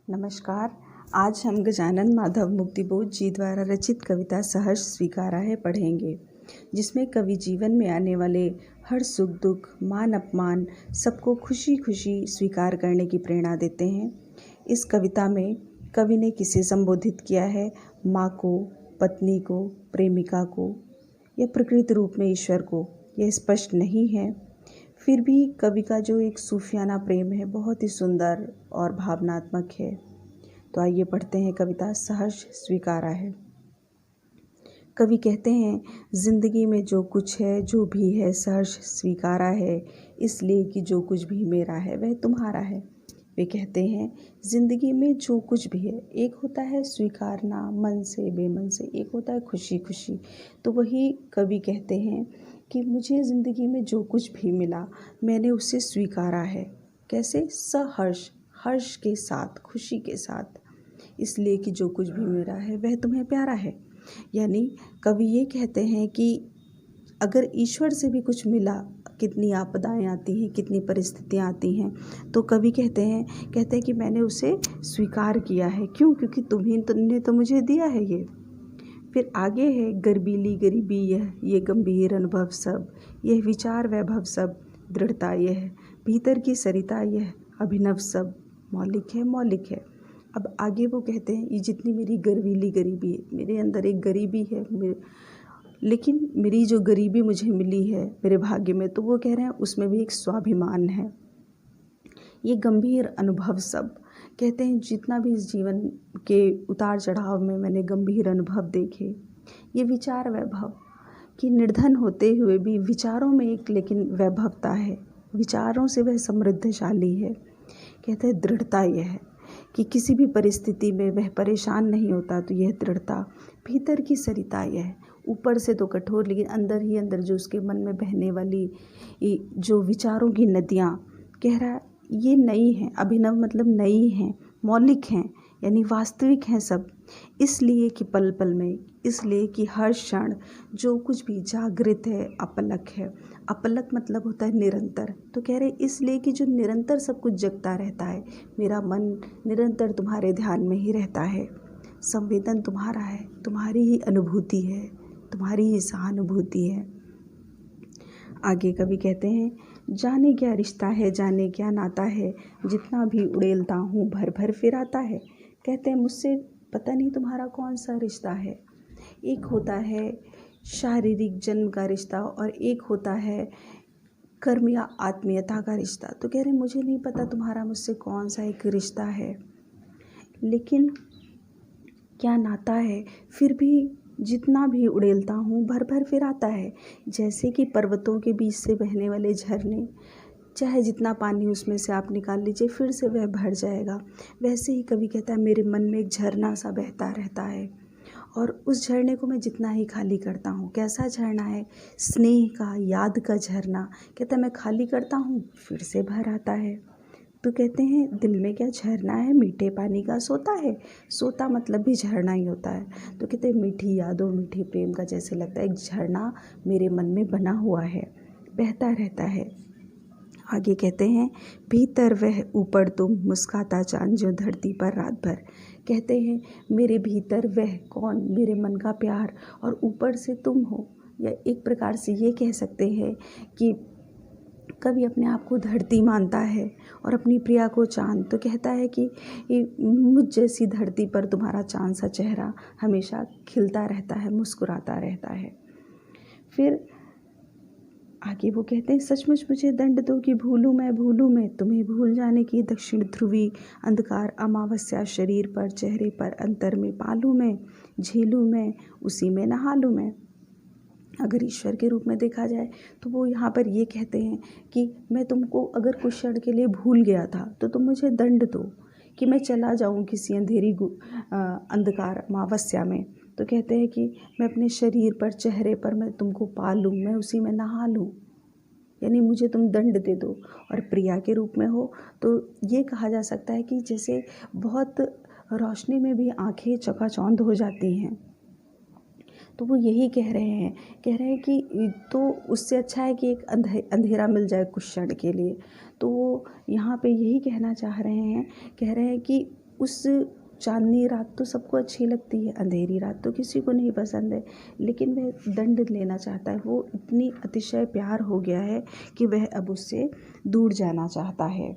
नमस्कार। आज हम गजानन माधव मुक्तिबोध जी द्वारा रचित कविता सहर्ष स्वीकारा है पढ़ेंगे, जिसमें कवि जीवन में आने वाले हर सुख दुख, मान अपमान सबको खुशी खुशी स्वीकार करने की प्रेरणा देते हैं। इस कविता में कवि ने किसे संबोधित किया है? माँ को, पत्नी को, प्रेमिका को या प्रकृति रूप में ईश्वर को, यह स्पष्ट नहीं है। फिर भी कवि का जो एक सूफियाना प्रेम है बहुत ही सुंदर और भावनात्मक है। तो आइए पढ़ते हैं कविता सहर्ष स्वीकारा है। कवि कहते हैं, जिंदगी में जो कुछ है जो भी है सहर्ष स्वीकारा है, इसलिए कि जो कुछ भी मेरा है वह तुम्हारा है। वे कहते हैं जिंदगी में जो कुछ भी है, एक होता है स्वीकारना मन से बेमन से, एक होता है खुशी खुशी। तो वही कवि कहते हैं कि मुझे ज़िंदगी में जो कुछ भी मिला मैंने उसे स्वीकारा है। कैसे? सहर्ष, हर्ष के साथ, खुशी के साथ, इसलिए कि जो कुछ भी मेरा है वह तुम्हें प्यारा है। यानी कवि ये कहते हैं कि अगर ईश्वर से भी कुछ मिला, कितनी आपदाएं आती हैं, कितनी परिस्थितियां आती हैं, तो कवि कहते हैं कि मैंने उसे स्वीकार किया है। क्यों? क्योंकि तुमने तो मुझे दिया है ये। फिर आगे है, गर्बीली गरीबी यह, ये गंभीर अनुभव सब, यह विचार वैभव सब, दृढ़ता यह, भीतर की सरिता यह, अभिनव सब, मौलिक है मौलिक है। अब आगे वो कहते हैं, ये जितनी मेरी गर्बीली गरीबी है, मेरे अंदर एक गरीबी है, लेकिन मेरी जो गरीबी मुझे मिली है मेरे भाग्य में, तो वो कह रहे हैं उसमें भी एक स्वाभिमान है। ये गंभीर अनुभव सब, कहते हैं जितना भी इस जीवन के उतार चढ़ाव में मैंने गंभीर अनुभव देखे, ये विचार वैभव कि निर्धन होते हुए भी विचारों में एक लेकिन वैभवता है, विचारों से वह समृद्धशाली है। कहते हैं दृढ़ता यह है कि किसी भी परिस्थिति में वह परेशान नहीं होता, तो यह दृढ़ता, भीतर की सरिता यह है, ऊपर से तो कठोर लेकिन अंदर ही अंदर जो उसके मन में बहने वाली जो विचारों की नदियाँ, कह रहा है ये नई हैं, अभिनव मतलब नई हैं, मौलिक हैं, यानी वास्तविक हैं सब। इसलिए कि पल पल में, इसलिए कि हर क्षण जो कुछ भी जागृत है, अपलक है। अपलक मतलब होता है निरंतर। तो कह रहे इसलिए कि जो निरंतर सब कुछ जगता रहता है, मेरा मन निरंतर तुम्हारे ध्यान में ही रहता है, संवेदन तुम्हारा है, तुम्हारी ही अनुभूति है, तुम्हारी ही सहानुभूति है। आगे कवि कहते हैं, जाने क्या रिश्ता है, जाने क्या नाता है, जितना भी उड़ेलता हूँ भर भर फिर आता है। कहते हैं मुझसे पता नहीं तुम्हारा कौन सा रिश्ता है। एक होता है शारीरिक जन्म का रिश्ता और एक होता है कर्म या आत्मीयता का रिश्ता। तो कह रहे मुझे नहीं पता तुम्हारा मुझसे कौन सा एक रिश्ता है, लेकिन क्या नाता है, फिर भी जितना भी उड़ेलता हूँ भर भर फिर आता है। जैसे कि पर्वतों के बीच से बहने वाले झरने, चाहे जितना पानी उसमें से आप निकाल लीजिए फिर से वह भर जाएगा। वैसे ही कवि कहता है मेरे मन में एक झरना सा बहता रहता है, और उस झरने को मैं जितना ही खाली करता हूँ, कैसा झरना है? स्नेह का, याद का झरना। कहता है मैं खाली करता हूँ फिर से भर आता है। तो कहते हैं दिल में क्या झरना है, मीठे पानी का सोता है। सोता मतलब भी झरना ही होता है। तो कहते हैं मीठी यादों, मीठे प्रेम का जैसे लगता है एक झरना मेरे मन में बना हुआ है, बहता रहता है। आगे कहते हैं, भीतर वह ऊपर तुम, मुस्काता चांद जो धरती पर रात भर। कहते हैं मेरे भीतर वह कौन? मेरे मन का प्यार, और ऊपर से तुम हो। या एक प्रकार से ये कह सकते हैं कि कभी अपने आप को धरती मानता है और अपनी प्रिया को चांद। तो कहता है कि मुझ जैसी धरती पर तुम्हारा चांद सा चेहरा हमेशा खिलता रहता है, मुस्कुराता रहता है। फिर आगे वो कहते हैं, सचमुच मुझे दंड दो कि भूलूं मैं तुम्हें भूल जाने की दक्षिण ध्रुवी अंधकार अमावस्या, शरीर पर चेहरे पर अंतर में पालूं मैं, झेलूं मैं, उसी में नहा लूं मैं। अगर ईश्वर के रूप में देखा जाए तो वो यहाँ पर ये कहते हैं कि मैं तुमको अगर कुछ क्षण के लिए भूल गया था तो तुम मुझे दंड दो कि मैं चला जाऊँ किसी अंधेरी अंधकार अमावस्या में। तो कहते हैं कि मैं अपने शरीर पर, चेहरे पर मैं तुमको पालूँ, मैं उसी में नहा लूँ, यानी मुझे तुम दंड दे दो। और प्रिया के रूप में हो तो ये कहा जा सकता है कि जैसे बहुत रोशनी में भी आँखें चकाचौंध हो जाती हैं। तो वो यही कह रहे हैं कि तो उससे अच्छा है कि एक अंधेरा मिल जाए कुछ क्षण के लिए। तो वो यहाँ पे यही कहना चाह रहे हैं, कह रहे हैं कि उस चांदनी रात तो सबको अच्छी लगती है, अंधेरी रात तो किसी को नहीं पसंद है, लेकिन वह दंड लेना चाहता है। वो इतनी अतिशय प्यार हो गया है कि वह अब उससे दूर जाना चाहता है।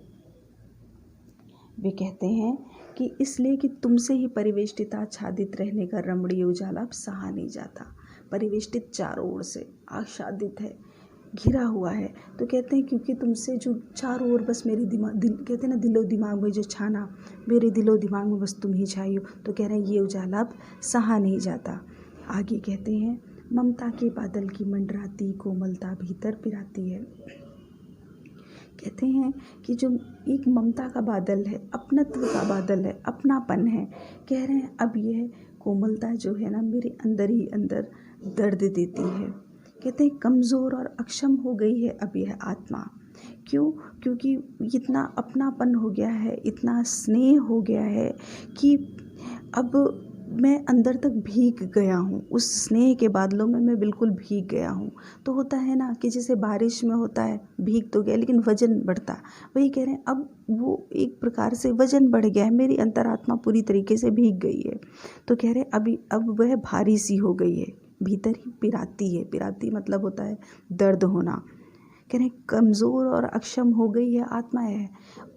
वे कहते हैं कि इसलिए कि तुमसे ही परिवेष्टित आच्छादित रहने का रमणीय उजाला अब सहा नहीं जाता। परिवेष्टित चारों ओर से आच्छादित है, घिरा हुआ है। तो कहते हैं क्योंकि तुमसे जो चारों ओर बस मेरी कहते हैं ना, दिलो दिमाग में जो छाना, मेरे दिलो दिमाग में बस तुम ही छाई हो। तो कह रहे हैं ये उजाला अब सहा नहीं जाता। आगे कहते हैं ममता के बादल की मंडराती कोमलता भीतर पिराती है। कहते हैं कि जो एक ममता का बादल है, अपनत्व का बादल है, अपनापन है, कह रहे हैं अब यह कोमलता जो है ना मेरे अंदर ही अंदर दर्द देती है। कहते हैं कमज़ोर और अक्षम हो गई है अब यह आत्मा। क्यों? क्योंकि इतना अपनापन हो गया है, इतना स्नेह हो गया है कि अब मैं अंदर तक भीग गया हूँ। उस स्नेह के बादलों में मैं बिल्कुल भीग गया हूँ। तो होता है ना कि जैसे बारिश में होता है, भीग तो गया लेकिन वजन बढ़ता, वही कह रहे हैं अब वो एक प्रकार से वजन बढ़ गया है, मेरी अंतरात्मा पूरी तरीके से भीग गई है। तो कह रहे हैं अब वह भारी सी हो गई है, भीतर ही पिराती है। पिराती मतलब होता है दर्द होना। कह रहे हैं कमज़ोर और अक्षम हो गई है आत्मा है।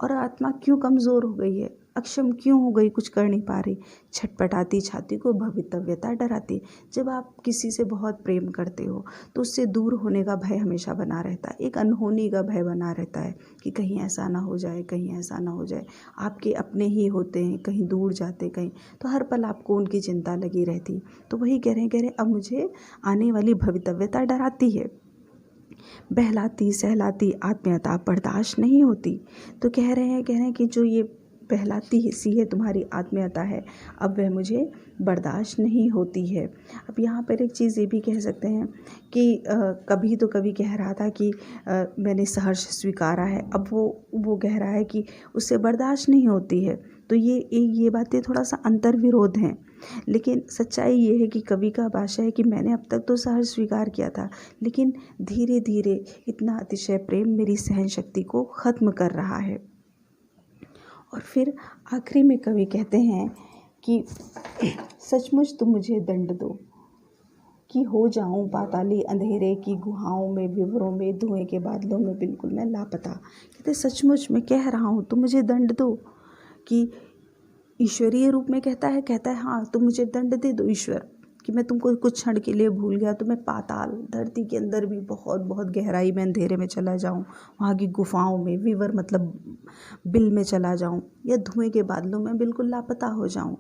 और आत्मा क्यों कमज़ोर हो गई है, अक्षम क्यों हो गई, कुछ कर नहीं पा रही? छटपटाती छाती को भवितव्यता डराती। जब आप किसी से बहुत प्रेम करते हो तो उससे दूर होने का भय हमेशा बना रहता है, एक अनहोनी का भय बना रहता है कि कहीं ऐसा ना हो जाए, कहीं ऐसा ना हो जाए। आपके अपने ही होते हैं, कहीं दूर जाते कहीं, तो हर पल आपको उनकी चिंता लगी रहती। तो वही कह रहे हैं अब मुझे आने वाली भवितव्यता डराती है। बहलाती सहलाती आत्मीयता बर्दाश्त नहीं होती। तो कह रहे हैं कि जो ये बहलाती सी है तुम्हारी आत्मीयता है, अब वह मुझे बर्दाश्त नहीं होती है। अब यहाँ पर एक चीज़ ये भी कह सकते हैं कि कभी तो कभी कह रहा था कि मैंने सहर्ष स्वीकारा है, अब वो कह रहा है कि उससे बर्दाश्त नहीं होती है। तो ये बातें थोड़ा सा अंतर विरोध हैं, लेकिन सच्चाई ये है कि कवि का भाषा है कि मैंने अब तक तो सहर्ष स्वीकार किया था, लेकिन धीरे धीरे इतना अतिशय प्रेम मेरी सहन शक्ति को ख़त्म कर रहा है। और फिर आखिरी में कवि कहते हैं कि सचमुच तुम मुझे दंड दो कि हो जाऊं पाताली अंधेरे की गुहाओं में, विवरों में, धुएं के बादलों में बिल्कुल मैं लापता। कहते सचमुच मैं कह रहा हूँ तुम मुझे दंड दो। कि ईश्वरीय रूप में कहता है हाँ तुम मुझे दंड दे दो ईश्वर, कि मैं तुमको कुछ क्षण के लिए भूल गया तो मैं पाताल धरती के अंदर भी बहुत बहुत गहराई में अंधेरे में चला जाऊं, वहाँ की गुफाओं में, विवर मतलब बिल में चला जाऊं, या धुएं के बादलों में बिल्कुल लापता हो जाऊं।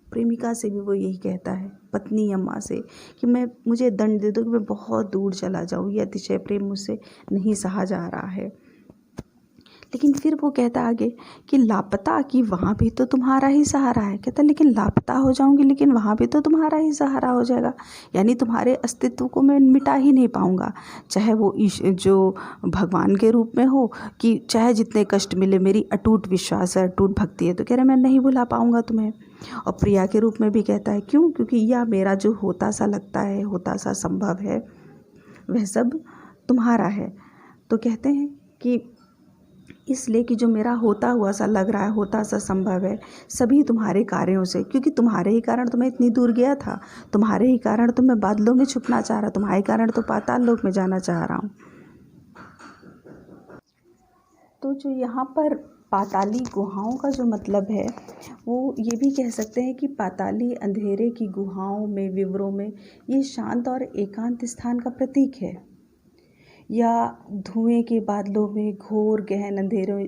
प्रेमिका से भी वो यही कहता है, पत्नी अम्मा से, कि मुझे दंड दे दो कि मैं बहुत दूर चला जाऊं, ये अतिशय प्रेम मुझसे नहीं सहा जा रहा है। लेकिन फिर वो कहता आगे कि लापता, कि वहाँ भी तो तुम्हारा ही सहारा है। कहता लेकिन लापता हो जाऊंगी लेकिन वहाँ भी तो तुम्हारा ही सहारा हो जाएगा, यानी तुम्हारे अस्तित्व को मैं मिटा ही नहीं पाऊंगा, चाहे वो जो भगवान के रूप में हो कि चाहे जितने कष्ट मिले, मेरी अटूट विश्वास है, अटूट भक्ति है। तो कह रहे मैं नहीं भुला पाऊंगा तुम्हें। और प्रिया के रूप में भी कहता है क्यों, क्योंकि यह मेरा जो होता सा लगता है, होता सा संभव है, वह सब तुम्हारा है। तो कहते हैं कि इसलिए कि जो मेरा होता हुआ सा लग रहा है, होता सा संभव है, सभी तुम्हारे कार्यों से, क्योंकि तुम्हारे ही कारण तो मैं इतनी दूर गया था, तुम्हारे ही कारण तो मैं बादलों में छुपना चाह रहा, तुम्हारे कारण तो पाताल लोक में जाना चाह रहा हूँ। तो जो यहाँ पर पाताली गुहाओं का जो मतलब है, वो ये भी कह सकते हैं कि पाताली अंधेरे की गुहाओं में, विवरों में, ये शांत और एकांत स्थान का प्रतीक है, या धुएं के बादलों में घोर गहन अंधेरों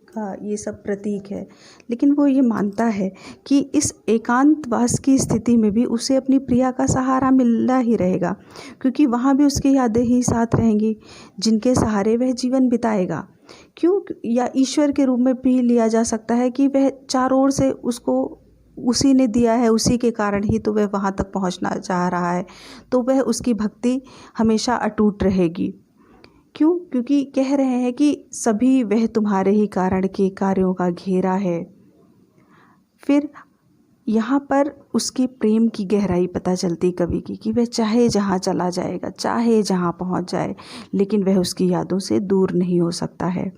का ये सब प्रतीक है। लेकिन वो ये मानता है कि इस एकांतवास की स्थिति में भी उसे अपनी प्रिया का सहारा मिलना ही रहेगा, क्योंकि वहाँ भी उसकी यादें ही साथ रहेंगी जिनके सहारे वह जीवन बिताएगा। क्यों, या ईश्वर के रूप में भी लिया जा सकता है कि वह चारों ओर से उसको उसी ने दिया है, उसी के कारण ही तो वह वहाँ तक पहुँचना चाह रहा है, तो वह उसकी भक्ति हमेशा अटूट रहेगी। क्यों, क्योंकि कह रहे हैं कि सभी वह तुम्हारे ही कारण के कार्यों का घेरा है। फिर यहाँ पर उसके प्रेम की गहराई पता चलती कवि की, कि वह चाहे जहाँ चला जाएगा, चाहे जहाँ पहुँच जाए, लेकिन वह उसकी यादों से दूर नहीं हो सकता है।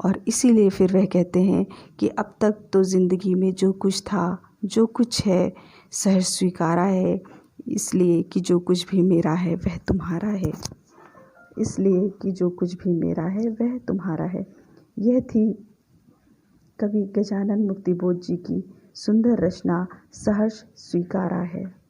और इसीलिए फिर वह कहते हैं कि अब तक तो ज़िंदगी में जो कुछ था, जो कुछ है, सहज स्वीकारा है, इसलिए कि जो कुछ भी मेरा है वह तुम्हारा है। इसलिए कि जो कुछ भी मेरा है वह तुम्हारा है। यह थी कवि गजानन मुक्तिबोध जी की सुंदर रचना सहर्ष स्वीकारा है।